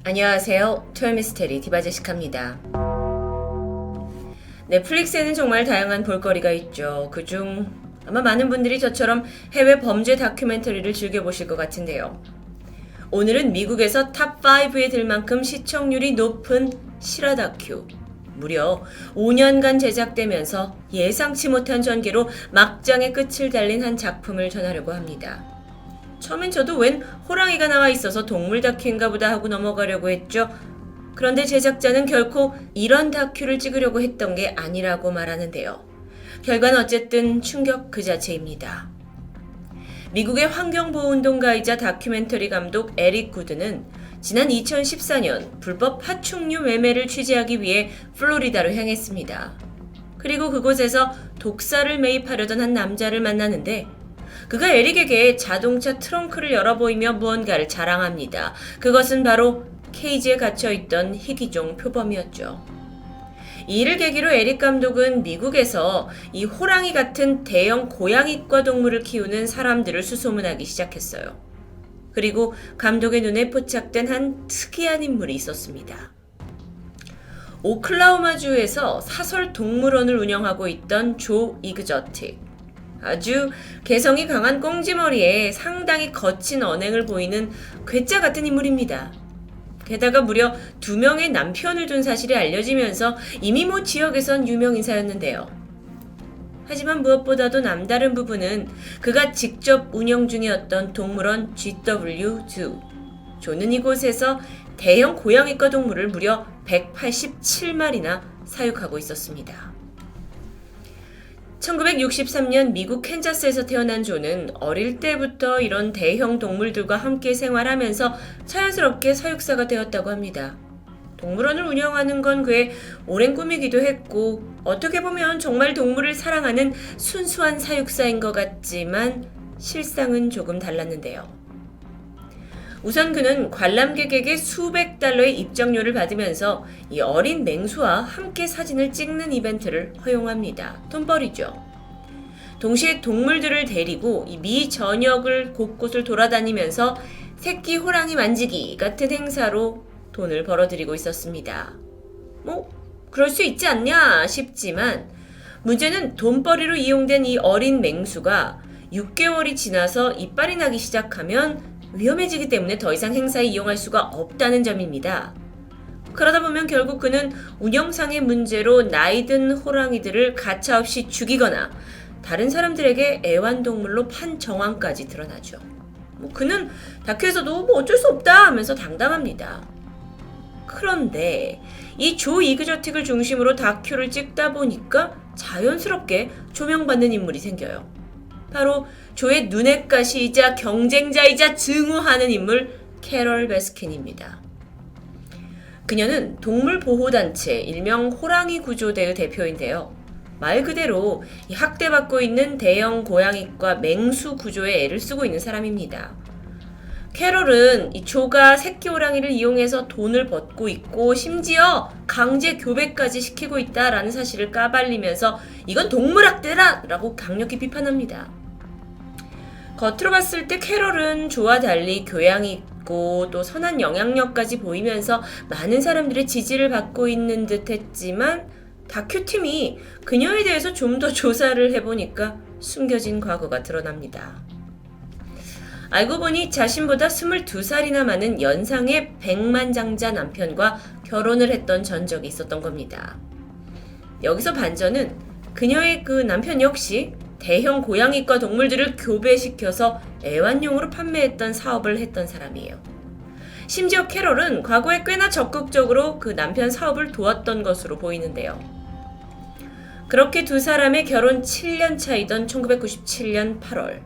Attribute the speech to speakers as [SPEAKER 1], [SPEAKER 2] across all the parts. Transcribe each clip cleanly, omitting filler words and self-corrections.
[SPEAKER 1] 안녕하세요. 토요미스테리 디바제시카입니다. 넷플릭스에는 정말 다양한 볼거리가 있죠. 그중 아마 많은 분들이 저처럼 해외 범죄 다큐멘터리를 즐겨보실 것 같은데요. 오늘은 미국에서 탑5에 들 만큼 시청률이 높은 실화 다큐. 무려 5년간 제작되면서 예상치 못한 전개로 막장의 끝을 달린 한 작품을 전하려고 합니다. 처음엔 저도 웬 호랑이가 나와 있어서 동물 다큐인가 보다 하고 넘어가려고 했죠. 그런데 제작자는 결코 이런 다큐를 찍으려고 했던 게 아니라고 말하는데요. 결과는 어쨌든 충격 그 자체입니다. 미국의 환경보호운동가이자 다큐멘터리 감독 에릭 구드는 지난 2014년 불법 파충류 매매를 취재하기 위해 플로리다로 향했습니다. 그리고 그곳에서 독사를 매입하려던 한 남자를 만나는데 그가 에릭에게 자동차 트렁크를 열어 보이며 무언가를 자랑합니다. 그것은 바로 케이지에 갇혀있던 희귀종 표범이었죠. 이 일을 계기로 에릭 감독은 미국에서 이 호랑이 같은 대형 고양이과 동물을 키우는 사람들을 수소문하기 시작했어요. 그리고 감독의 눈에 포착된 한 특이한 인물이 있었습니다. 오클라호마주에서 사설 동물원을 운영하고 있던 조 이그저틱. 아주 개성이 강한 꽁지머리에 상당히 거친 언행을 보이는 괴짜 같은 인물입니다. 게다가 무려 2명의 남편을 둔 사실이 알려지면서 이미 지역에선 유명 인사였는데요. 하지만 무엇보다도 남다른 부분은 그가 직접 운영 중이었던 동물원 GW2. 조는 이곳에서 대형 고양이과 동물을 무려 187마리나 사육하고 있었습니다. 1963년 미국 캔자스에서 태어난 조는 어릴 때부터 이런 대형 동물들과 함께 생활하면서 자연스럽게 사육사가 되었다고 합니다. 동물원을 운영하는 건 그의 오랜 꿈이기도 했고 어떻게 보면 정말 동물을 사랑하는 순수한 사육사인 것 같지만 실상은 조금 달랐는데요. 우선 그는 관람객에게 수백 달러의 입장료를 받으면서 이 어린 맹수와 함께 사진을 찍는 이벤트를 허용합니다. 돈벌이죠. 동시에 동물들을 데리고 이 미 전역을 곳곳을 돌아다니면서 새끼 호랑이 만지기 같은 행사로 돈을 벌어들이고 있었습니다. 그럴 수 있지 않냐 싶지만 문제는 돈벌이로 이용된 이 어린 맹수가 6개월이 지나서 이빨이 나기 시작하면 위험해지기 때문에 더 이상 행사에 이용할 수가 없다는 점입니다. 그러다 보면 결국 그는 운영상의 문제로 나이든 호랑이들을 가차없이 죽이거나 다른 사람들에게 애완동물로 판 정황까지 드러나죠. 그는 다큐에서도 어쩔 수 없다 하면서 당당합니다. 그런데 이 조 이그저틱을 중심으로 다큐를 찍다 보니까 자연스럽게 조명받는 인물이 생겨요. 바로 조의 눈엣 가시이자 경쟁자이자 증오하는 인물 캐럴 베스킨입니다. 그녀는 동물보호단체 일명 호랑이 구조대의 대표인데요. 말 그대로 학대받고 있는 대형 고양이과 맹수 구조에 애를 쓰고 있는 사람입니다. 캐럴은 이 조가 새끼 호랑이를 이용해서 돈을 벗고 있고 심지어 강제 교배까지 시키고 있다라는 사실을 까발리면서 이건 동물학대다! 라고 강력히 비판합니다. 겉으로 봤을 때 캐럴은 조와 달리 교양이 있고 또 선한 영향력까지 보이면서 많은 사람들의 지지를 받고 있는 듯 했지만 다큐팀이 그녀에 대해서 좀 더 조사를 해보니까 숨겨진 과거가 드러납니다. 알고 보니 자신보다 22살이나 많은 연상의 백만장자 남편과 결혼을 했던 전적이 있었던 겁니다. 여기서 반전은 그녀의 그 남편 역시 대형 고양이과 동물들을 교배시켜서 애완용으로 판매했던 사업을 했던 사람이에요. 심지어 캐럴은 과거에 꽤나 적극적으로 그 남편 사업을 도왔던 것으로 보이는데요. 그렇게 두 사람의 결혼 7년 차이던 1997년 8월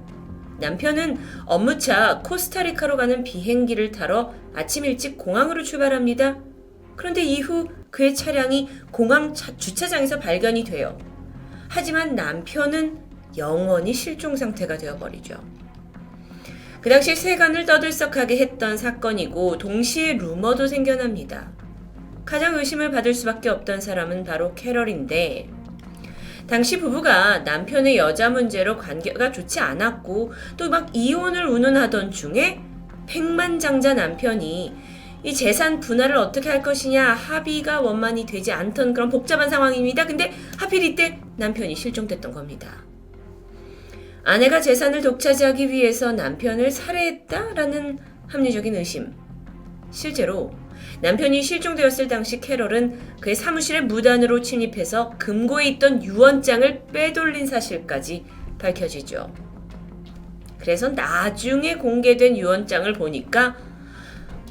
[SPEAKER 1] 남편은 업무차 코스타리카로 가는 비행기를 타러 아침 일찍 공항으로 출발합니다. 그런데 이후 그의 차량이 공항 주차장에서 발견이 돼요. 하지만 남편은 영원히 실종 상태가 되어버리죠. 그 당시 세간을 떠들썩하게 했던 사건이고 동시에 루머도 생겨납니다. 가장 의심을 받을 수밖에 없던 사람은 바로 캐럴인데 당시 부부가 남편의 여자 문제로 관계가 좋지 않았고 또 막 이혼을 운운하던 중에 백만장자 남편이 이 재산 분할을 어떻게 할 것이냐 합의가 원만히 되지 않던 그런 복잡한 상황입니다. 근데 하필 이때 남편이 실종됐던 겁니다. 아내가 재산을 독차지하기 위해서 남편을 살해했다라는 합리적인 의심. 실제로 남편이 실종되었을 당시 캐럴은 그의 사무실에 무단으로 침입해서 금고에 있던 유언장을 빼돌린 사실까지 밝혀지죠. 그래서 나중에 공개된 유언장을 보니까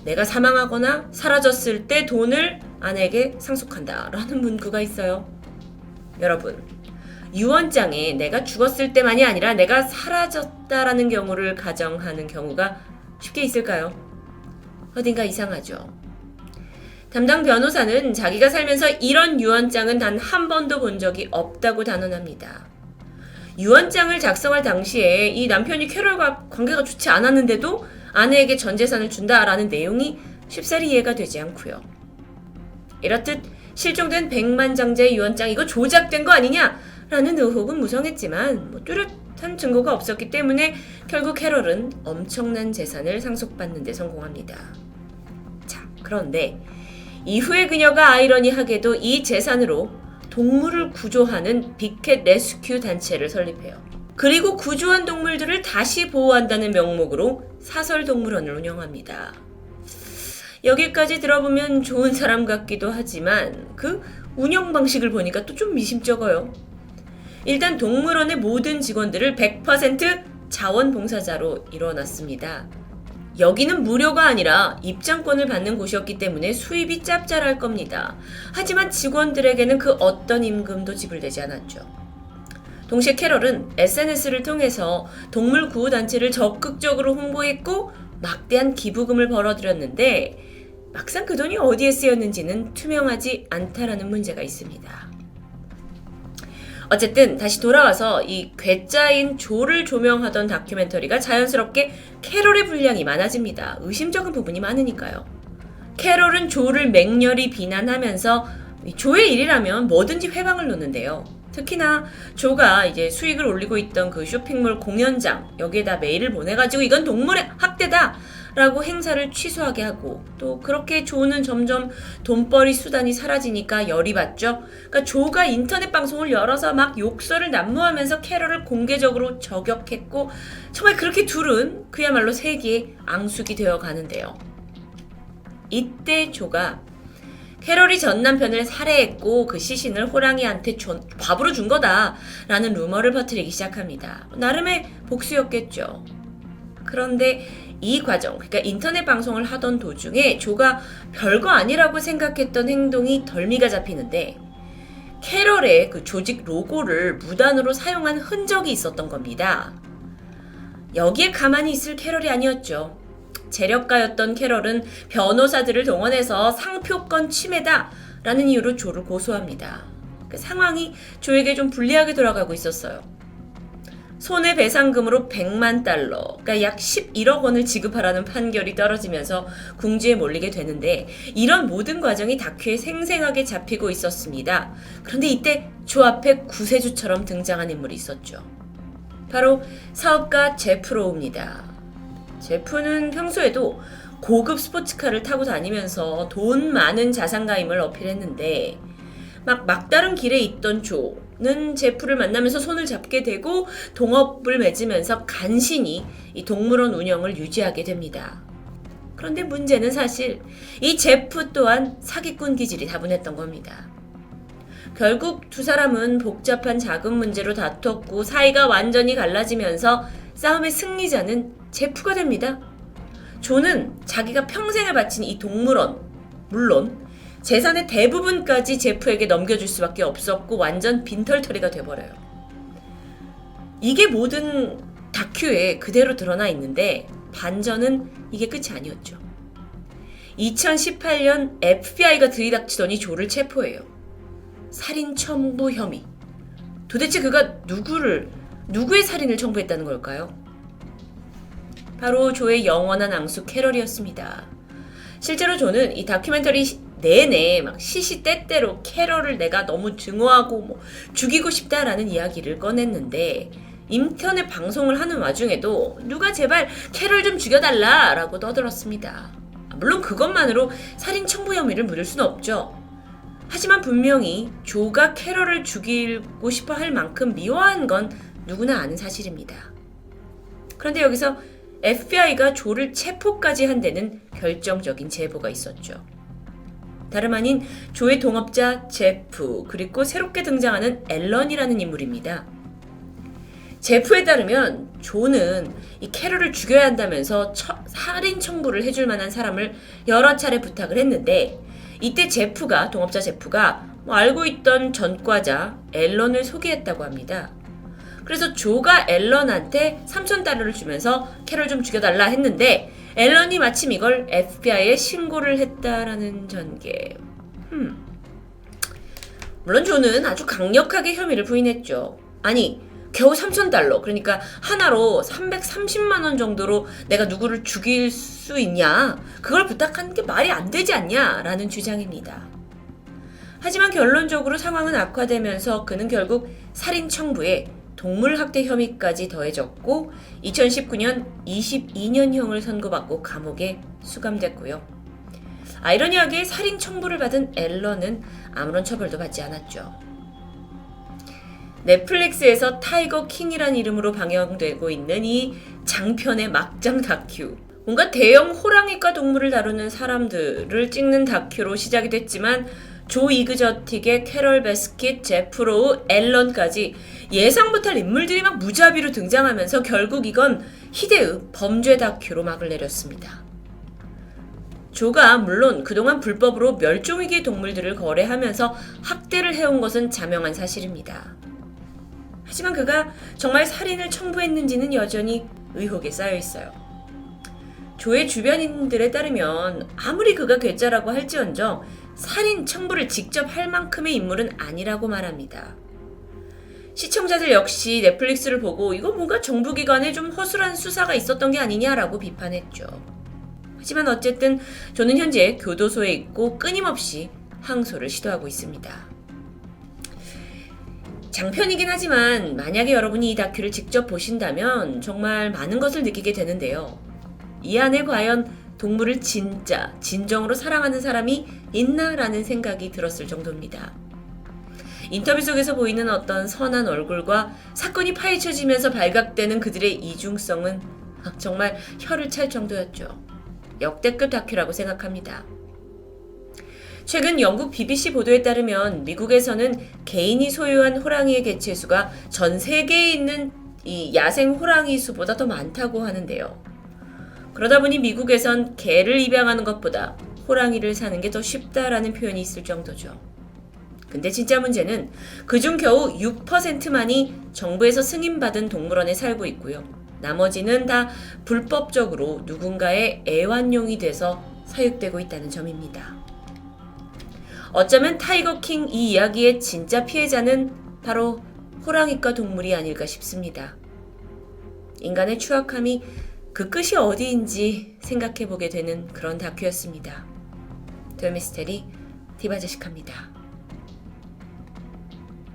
[SPEAKER 1] 내가 사망하거나 사라졌을 때 돈을 아내에게 상속한다라는 문구가 있어요. 여러분, 유언장에 내가 죽었을 때만이 아니라 내가 사라졌다라는 경우를 가정하는 경우가 쉽게 있을까요? 어딘가 이상하죠. 담당 변호사는 자기가 살면서 이런 유언장은 단 한 번도 본 적이 없다고 단언합니다. 유언장을 작성할 당시에 이 남편이 캐럴과 관계가 좋지 않았는데도 아내에게 전 재산을 준다라는 내용이 쉽사리 이해가 되지 않고요. 이렇듯 실종된 백만장자의 유언장 이거 조작된 거 아니냐라는 의혹은 무성했지만 뚜렷한 증거가 없었기 때문에 결국 캐럴은 엄청난 재산을 상속받는 데 성공합니다. 자, 그런데 이후에 그녀가 아이러니하게도 이 재산으로 동물을 구조하는 빅캣 레스큐 단체를 설립해요. 그리고 구조한 동물들을 다시 보호한다는 명목으로 사설동물원을 운영합니다. 여기까지 들어보면 좋은 사람 같기도 하지만 그 운영 방식을 보니까 또 좀 미심쩍어요. 일단 동물원의 모든 직원들을 100% 자원봉사자로 이뤄놨습니다. 여기는 무료가 아니라 입장권을 받는 곳이었기 때문에 수입이 짭짤할 겁니다. 하지만 직원들에게는 그 어떤 임금도 지불되지 않았죠. 동시에 캐럴은 SNS를 통해서 동물 구호 단체를 적극적으로 홍보했고 막대한 기부금을 벌어들였는데 막상 그 돈이 어디에 쓰였는지는 투명하지 않다라는 문제가 있습니다. 어쨌든 다시 돌아와서 이 괴짜인 조를 조명하던 다큐멘터리가 자연스럽게 캐럴의 분량이 많아집니다. 의심쩍은 부분이 많으니까요. 캐럴은 조를 맹렬히 비난하면서 조의 일이라면 뭐든지 회방을 놓는데요. 특히나 조가 이제 수익을 올리고 있던 그 쇼핑몰 공연장 여기에다 메일을 보내가지고 이건 동물의 학대다 라고 행사를 취소하게 하고 또 그렇게 조는 점점 돈벌이 수단이 사라지니까 열이 받죠. 그러니까 조가 인터넷 방송을 열어서 막 욕설을 난무하면서 캐럴을 공개적으로 저격했고 정말 그렇게 둘은 그야말로 세계의 앙숙이 되어 가는데요. 이때 조가 캐럴이 전 남편을 살해했고 그 시신을 호랑이한테 밥으로 준 거다라는 루머를 퍼뜨리기 시작합니다. 나름의 복수였겠죠. 그런데 이 과정, 그러니까 인터넷 방송을 하던 도중에 조가 별거 아니라고 생각했던 행동이 덜미가 잡히는데 캐럴의 그 조직 로고를 무단으로 사용한 흔적이 있었던 겁니다. 여기에 가만히 있을 캐럴이 아니었죠. 재력가였던 캐럴은 변호사들을 동원해서 상표권 침해다라는 이유로 조를 고소합니다. 그 상황이 조에게 좀 불리하게 돌아가고 있었어요. 손해배상금으로 100만 달러, 그러니까 약 11억 원을 지급하라는 판결이 떨어지면서 궁지에 몰리게 되는데 이런 모든 과정이 다큐에 생생하게 잡히고 있었습니다. 그런데 이때 조 앞에 구세주처럼 등장한 인물이 있었죠. 바로 사업가 제프 로우입니다. 제프는 평소에도 고급 스포츠카를 타고 다니면서 돈 많은 자산가임을 어필했는데 막다른 길에 있던 조는 제프를 만나면서 손을 잡게 되고 동업을 맺으면서 간신히 이 동물원 운영을 유지하게 됩니다. 그런데 문제는 사실 이 제프 또한 사기꾼 기질이 다분했던 겁니다. 결국 두 사람은 복잡한 자금 문제로 다퉜고 사이가 완전히 갈라지면서 싸움의 승리자는 제프가 됩니다. 조는 자기가 평생을 바친 이 동물원, 물론 재산의 대부분까지 제프에게 넘겨줄 수밖에 없었고 완전 빈털터리가 돼버려요. 이게 모든 다큐에 그대로 드러나 있는데 반전은 이게 끝이 아니었죠. 2018년 FBI가 들이닥치더니 조를 체포해요. 살인 첨부 혐의. 도대체 그가 누구의 살인을 첨부했다는 걸까요? 바로 조의 영원한 앙숙 캐럴이었습니다. 실제로 조는 이 다큐멘터리 내내 막 시시때때로 캐럴을 내가 너무 증오하고 죽이고 싶다라는 이야기를 꺼냈는데 인터넷 방송을 하는 와중에도 누가 제발 캐럴 좀 죽여달라라고 떠들었습니다. 물론 그것만으로 살인 청부 혐의를 물을 수는 없죠. 하지만 분명히 조가 캐럴을 죽이고 싶어 할 만큼 미워한 건 누구나 아는 사실입니다. 그런데 여기서 FBI가 조를 체포까지 한 데는 결정적인 제보가 있었죠. 다름 아닌 조의 동업자 제프, 그리고 새롭게 등장하는 앨런이라는 인물입니다. 제프에 따르면 조는 이 캐럴을 죽여야 한다면서 살인 청부를 해줄 만한 사람을 여러 차례 부탁을 했는데, 이때 동업자 제프가 알고 있던 전과자 앨런을 소개했다고 합니다. 그래서 조가 앨런한테 $3,000를 주면서 캐럴 좀 죽여달라 했는데, 앨런이 마침 이걸 FBI에 신고를 했다라는 전개. 물론 조는 아주 강력하게 혐의를 부인했죠. 아니, 겨우 $3,000, 그러니까 하나로 330만 원 정도로 내가 누구를 죽일 수 있냐? 그걸 부탁하는 게 말이 안 되지 않냐? 라는 주장입니다. 하지만 결론적으로 상황은 악화되면서 그는 결국 살인 청부에 동물학대 혐의까지 더해졌고 2019년 22년형을 선고받고 감옥에 수감됐고요. 아이러니하게 살인 청부를 받은 앨런은 아무런 처벌도 받지 않았죠. 넷플릭스에서 타이거 킹이란 이름으로 방영되고 있는 이 장편의 막장 다큐. 뭔가 대형 호랑이과 동물을 다루는 사람들을 찍는 다큐로 시작이 됐지만 조 이그저틱의 캐럴 베스킷, 제프 로우, 앨런까지 예상 못할 인물들이 막 무자비로 등장하면서 결국 이건 희대의 범죄 다큐로 막을 내렸습니다. 조가 물론 그동안 불법으로 멸종위기의 동물들을 거래하면서 학대를 해온 것은 자명한 사실입니다. 하지만 그가 정말 살인을 청부했는지는 여전히 의혹에 쌓여 있어요. 조의 주변인들에 따르면 아무리 그가 괴짜라고 할지언정 살인 청부를 직접 할 만큼의 인물은 아니라고 말합니다. 시청자들 역시 넷플릭스를 보고 이거 뭔가 정부기관에 좀 허술한 수사가 있었던 게 아니냐라고 비판했죠. 하지만 어쨌든 저는 현재 교도소에 있고 끊임없이 항소를 시도하고 있습니다. 장편이긴 하지만 만약에 여러분이 이 다큐를 직접 보신다면 정말 많은 것을 느끼게 되는데요. 이 안에 과연 동물을 진정으로 사랑하는 사람이 있나라는 생각이 들었을 정도입니다. 인터뷰 속에서 보이는 어떤 선한 얼굴과 사건이 파헤쳐지면서 발각되는 그들의 이중성은 정말 혀를 찰 정도였죠. 역대급 다큐라고 생각합니다. 최근 영국 BBC 보도에 따르면 미국에서는 개인이 소유한 호랑이의 개체수가 전 세계에 있는 이 야생 호랑이 수보다 더 많다고 하는데요. 그러다 보니 미국에선 개를 입양하는 것보다 호랑이를 사는 게 더 쉽다라는 표현이 있을 정도죠. 근데 진짜 문제는 그중 겨우 6%만이 정부에서 승인받은 동물원에 살고 있고요. 나머지는 다 불법적으로 누군가의 애완용이 돼서 사육되고 있다는 점입니다. 어쩌면 타이거 킹 이 이야기의 진짜 피해자는 바로 호랑이과 동물이 아닐까 싶습니다. 인간의 추악함이 그 끝이 어디인지 생각해보게 되는 그런 다큐였습니다. 토요미스테리 디바제식합니다.